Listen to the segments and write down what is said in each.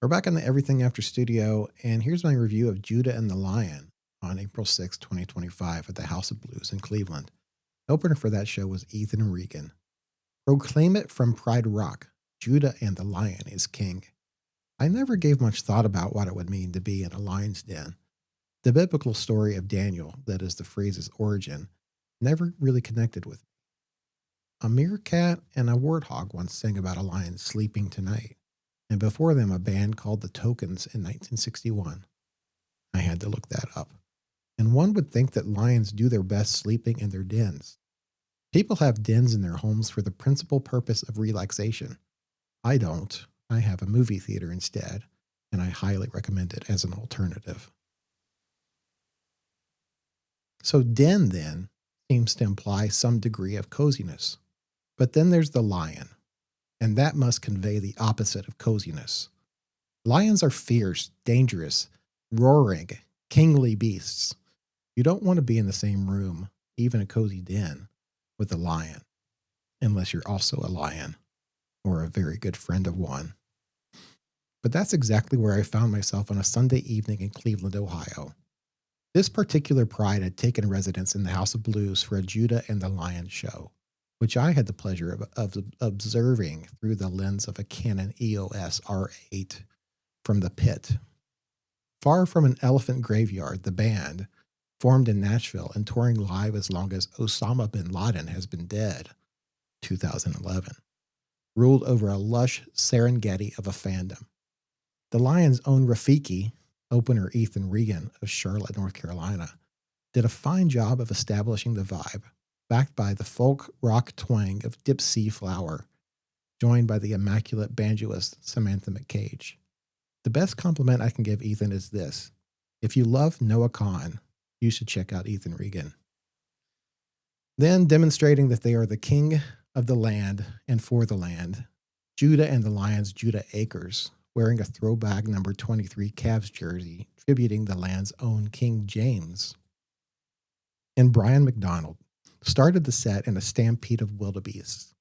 We're back in the Everything After studio, and here's my review of Judah and the Lion on April 6, 2025 at the House of Blues in Cleveland. The opener for that show was Ethan Regan. Proclaim it from Pride Rock. Judah and the Lion is king. I never gave much thought about what it would mean to be in a lion's den. The biblical story of Daniel, that is the phrase's origin, never really connected with me. A meerkat and a warthog once sang about a lion sleeping tonight, and before them a band called the Tokens in 1961. I had to look that up. And one would think that lions do their best sleeping in their dens. People have dens in their homes for the principal purpose of relaxation. I don't. I have a movie theater instead, and I highly recommend it as an alternative. So, den then seems to imply some degree of coziness. But then there's the lion, and that must convey the opposite of coziness. Lions are fierce, dangerous, roaring, kingly beasts. You don't want to be in the same room, even a cozy den, with a lion, unless you're also a lion or a very good friend of one. But that's exactly where I found myself on a Sunday evening in Cleveland, Ohio. This particular pride had taken residence in the House of Blues for a Judah and the Lion show, which I had the pleasure of observing through the lens of a Canon EOS R8 from the pit. Far from an elephant graveyard, the band, formed in Nashville and touring live as long as Osama bin Laden has been dead, 2011, ruled over a lush Serengeti of a fandom. The Lions' own Rafiki, opener Ethan Regan of Charlotte, North Carolina, did a fine job of establishing the vibe, backed by the folk rock twang of Dip Sea Flower, joined by the immaculate banjoist Samantha McCage. The best compliment I can give Ethan is this: if you love Noah Kahan, you should check out Ethan Regan. Then, demonstrating that they are the king of the land and for the land, Judah and the Lions' Judah Akers, wearing a throwback number 23 Cavs jersey, tributing the land's own King James. And Brian McDonald started the set in a stampede of wildebeests,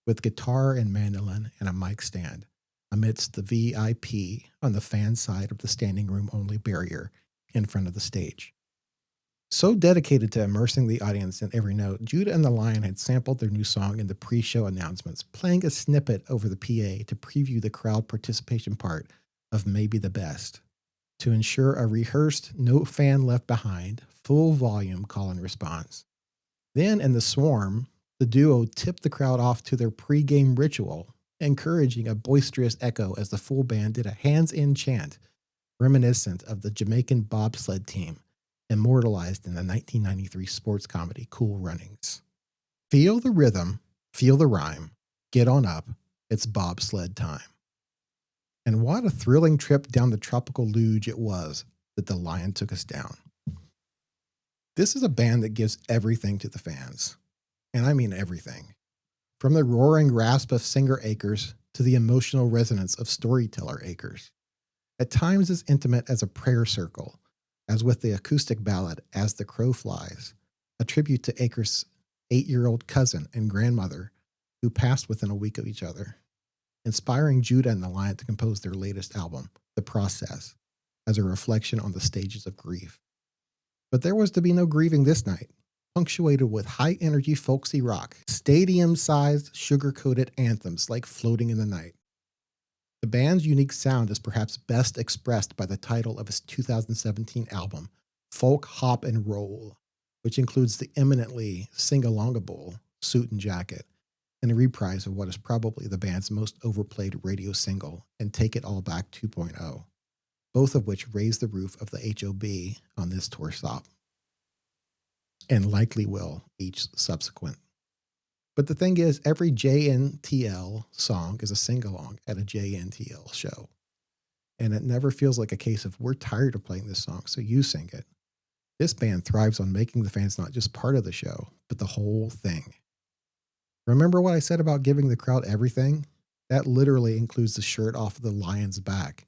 with guitar and mandolin and a mic stand, amidst the VIP on the fan side of the standing room only barrier in front of the stage. So dedicated to immersing the audience in every note, Judah and the Lion had sampled their new song in the pre-show announcements, playing a snippet over the PA to preview the crowd participation part of Maybe the Best, to ensure a rehearsed, no fan left behind, full volume call and response. Then in the swarm, the duo tipped the crowd off to their pre-game ritual, encouraging a boisterous echo as the full band did a hands-in chant reminiscent of the Jamaican bobsled team immortalized in the 1993 sports comedy Cool Runnings. Feel the rhythm, feel the rhyme, get on up, it's bobsled time. And what a thrilling trip down the tropical luge it was that the Lion took us down. This is a band that gives everything to the fans. And I mean everything. From the roaring rasp of singer Akers to the emotional resonance of storyteller Akers. At times as intimate as a prayer circle, as with the acoustic ballad As the Crow Flies, a tribute to Akers' 8-year-old cousin and grandmother who passed within a week of each other, inspiring Judah and the Lion to compose their latest album, The Process, as a reflection on the stages of grief. But there was to be no grieving this night, punctuated with high-energy folksy rock, stadium-sized, sugar-coated anthems like Floating in the Night. The band's unique sound is perhaps best expressed by the title of his 2017 album, Folk Hop and Roll, which includes the eminently sing-alongable Suit and Jacket, and a reprise of what is probably the band's most overplayed radio single, and Take It All Back 2.0, both of which raised the roof of the HOB on this tour stop, and likely will each subsequent. But the thing is, every JNTL song is a sing-along at a JNTL show. And it never feels like a case of, we're tired of playing this song, so you sing it. This band thrives on making the fans not just part of the show, but the whole thing. Remember what I said about giving the crowd everything? That literally includes the shirt off of the Lion's back,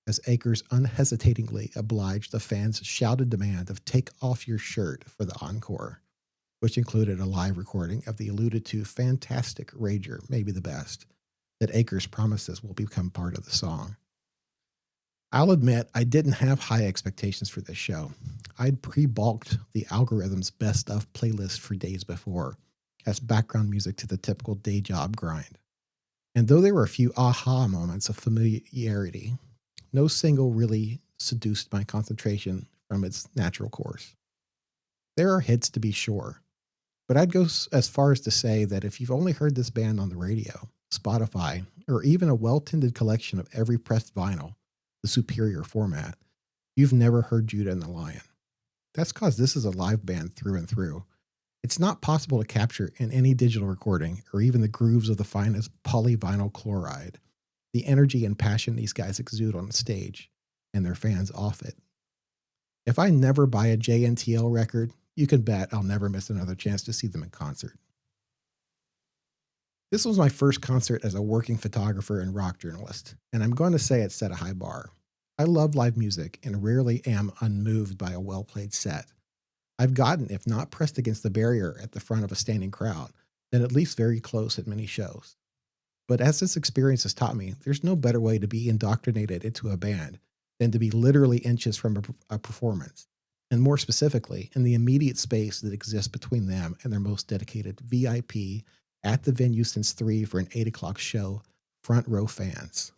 as Akers unhesitatingly obliged the fans' shouted demand of take off your shirt for the encore, which included a live recording of the alluded to fantastic Rager, Maybe the Best, that Akers promises will become part of the song. I'll admit I didn't have high expectations for this show. I'd pre-bulked the algorithm's best of playlist for days before as background music to the typical day job grind. And though there were a few aha moments of familiarity, no single really seduced my concentration from its natural course. There are hits to be sure, but I'd go as far as to say that if you've only heard this band on the radio, Spotify, or even a well tended collection of every pressed vinyl, the superior format, you've never heard Judah and the Lion. That's because this is a live band through and through. It's not possible to capture in any digital recording or even the grooves of the finest polyvinyl chloride, the energy and passion these guys exude on the stage, and their fans off it. If I never buy a JNTL record, you can bet I'll never miss another chance to see them in concert. This was my first concert as a working photographer and rock journalist, and I'm going to say it set a high bar. I love live music and rarely am unmoved by a well played set. I've gotten, if not pressed against the barrier at the front of a standing crowd, then at least very close at many shows. But as this experience has taught me, there's no better way to be indoctrinated into a band than to be literally inches from a performance, and more specifically, in the immediate space that exists between them and their most dedicated VIP at the venue since 3 for an 8 o'clock show, front row fans.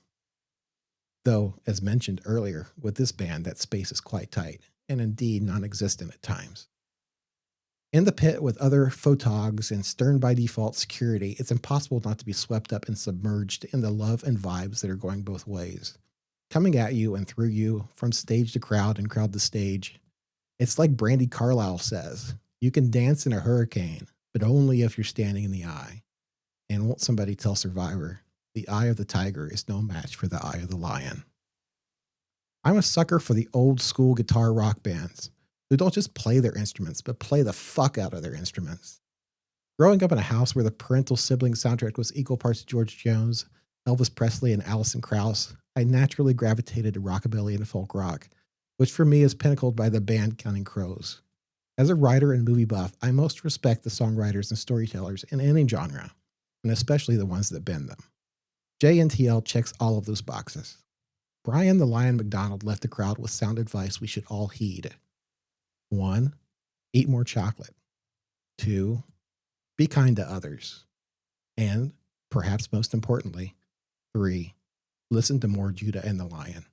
Though, as mentioned earlier, with this band, that space is quite tight, and indeed non existent at times. In the pit with other photogs and stern by default security, it's impossible not to be swept up and submerged in the love and vibes that are going both ways. Coming at you and through you, from stage to crowd and crowd to stage. It's like Brandy Carlisle says, you can dance in a hurricane, but only if you're standing in the eye. And won't somebody tell Survivor, the eye of the tiger is no match for the eye of the lion. I'm a sucker for the old school guitar rock bands who don't just play their instruments, but play the fuck out of their instruments. Growing up in a house where the parental sibling soundtrack was equal parts George Jones, Elvis Presley, and Alison Krauss, I naturally gravitated to rockabilly and folk rock, which for me is pinnacled by the band Counting Crows. As a writer and movie buff, I most respect the songwriters and storytellers in any genre, and especially the ones that bend them. JNTL checks all of those boxes. Brian the Lion McDonald left the crowd with sound advice we should all heed. 1. Eat more chocolate. 2. Be kind to others. And, perhaps most importantly, 3. Listen to more Judah and the Lion.